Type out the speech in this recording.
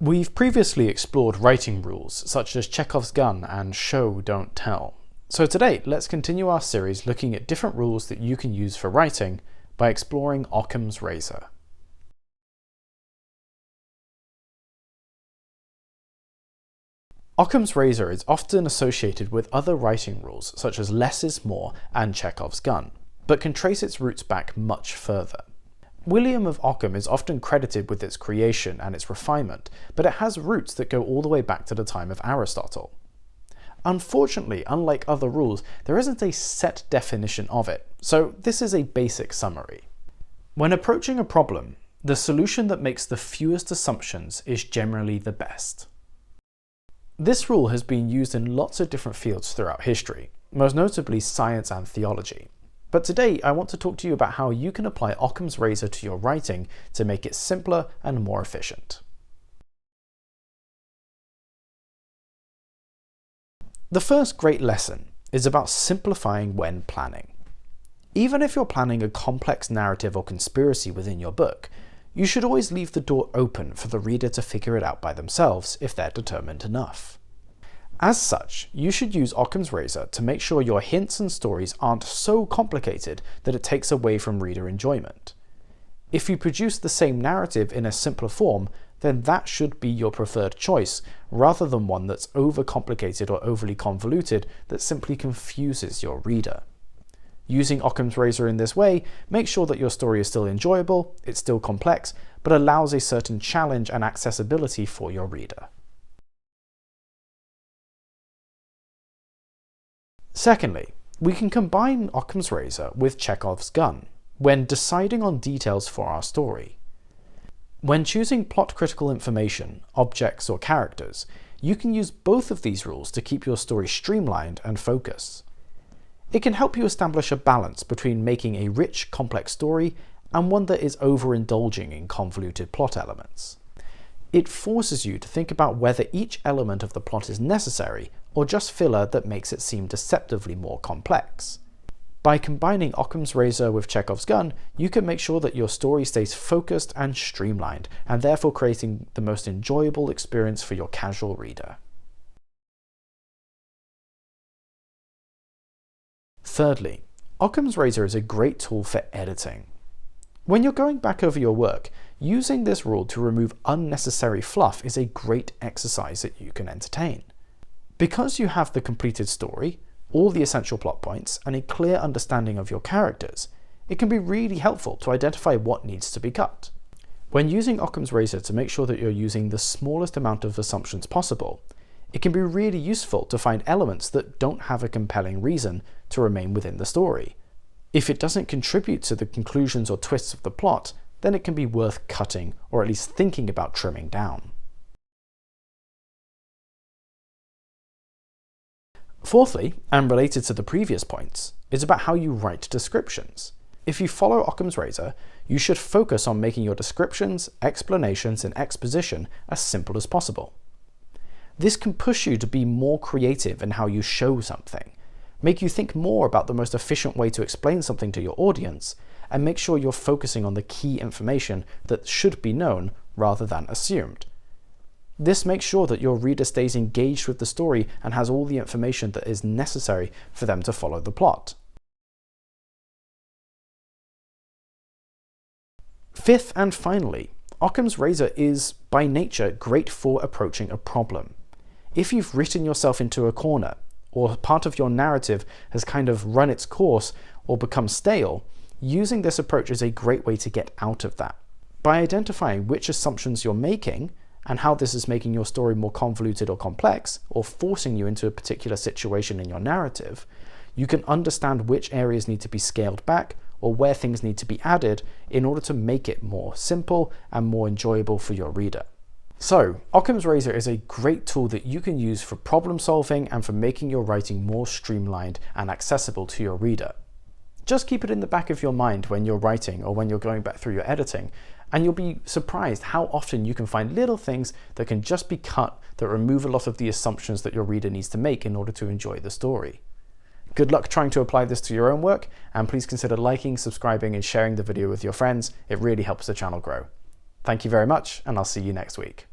We've previously explored writing rules such as Chekhov's gun and show, don't tell. So today, let's continue our series looking at different rules that you can use for writing by exploring Occam's razor. Occam's razor is often associated with other writing rules such as less is more and Chekhov's gun, but can trace its roots back much further. William of Ockham is often credited with its creation and its refinement, but it has roots that go all the way back to the time of Aristotle. Unfortunately, unlike other rules, there isn't a set definition of it, so this is a basic summary. When approaching a problem, the solution that makes the fewest assumptions is generally the best. This rule has been used in lots of different fields throughout history, most notably science and theology. But today I want to talk to you about how you can apply Occam's razor to your writing to make it simpler and more efficient. The first great lesson is about simplifying when planning. Even if you're planning a complex narrative or conspiracy within your book, you should always leave the door open for the reader to figure it out by themselves if they're determined enough. As such, you should use Occam's razor to make sure your hints and stories aren't so complicated that it takes away from reader enjoyment. If you produce the same narrative in a simpler form, then that should be your preferred choice, rather than one that's overcomplicated or overly convoluted that simply confuses your reader. Using Occam's razor in this way, make sure that your story is still enjoyable, it's still complex, but allows a certain challenge and accessibility for your reader. Secondly, we can combine Occam's razor with Chekhov's gun when deciding on details for our story. When choosing plot-critical information, objects, or characters, you can use both of these rules to keep your story streamlined and focused. It can help you establish a balance between making a rich, complex story and one that is overindulging in convoluted plot elements. It forces you to think about whether each element of the plot is necessary or just filler that makes it seem deceptively more complex. By combining Occam's razor with Chekhov's gun, you can make sure that your story stays focused and streamlined, and therefore creating the most enjoyable experience for your casual reader. Thirdly, Occam's razor is a great tool for editing. When you're going back over your work, using this rule to remove unnecessary fluff is a great exercise that you can entertain. Because you have the completed story, all the essential plot points, and a clear understanding of your characters, it can be really helpful to identify what needs to be cut. When using Occam's razor to make sure that you're using the smallest amount of assumptions possible, it can be really useful to find elements that don't have a compelling reason to remain within the story. If it doesn't contribute to the conclusions or twists of the plot, then it can be worth cutting or at least thinking about trimming down. Fourthly, and related to the previous points, is about how you write descriptions. If you follow Occam's razor, you should focus on making your descriptions, explanations, and exposition as simple as possible. This can push you to be more creative in how you show something, make you think more about the most efficient way to explain something to your audience, and make sure you're focusing on the key information that should be known rather than assumed. This makes sure that your reader stays engaged with the story and has all the information that is necessary for them to follow the plot. Fifth and finally, Occam's razor is, by nature, great for approaching a problem. If you've written yourself into a corner, or part of your narrative has kind of run its course or become stale, using this approach is a great way to get out of that. By identifying which assumptions you're making, and how this is making your story more convoluted or complex, or forcing you into a particular situation in your narrative, you can understand which areas need to be scaled back or where things need to be added in order to make it more simple and more enjoyable for your reader. So, Occam's razor is a great tool that you can use for problem solving and for making your writing more streamlined and accessible to your reader. Just keep it in the back of your mind when you're writing or when you're going back through your editing, and you'll be surprised how often you can find little things that can just be cut that remove a lot of the assumptions that your reader needs to make in order to enjoy the story. Good luck trying to apply this to your own work, and please consider liking, subscribing, and sharing the video with your friends. It really helps the channel grow. Thank you very much, and I'll see you next week.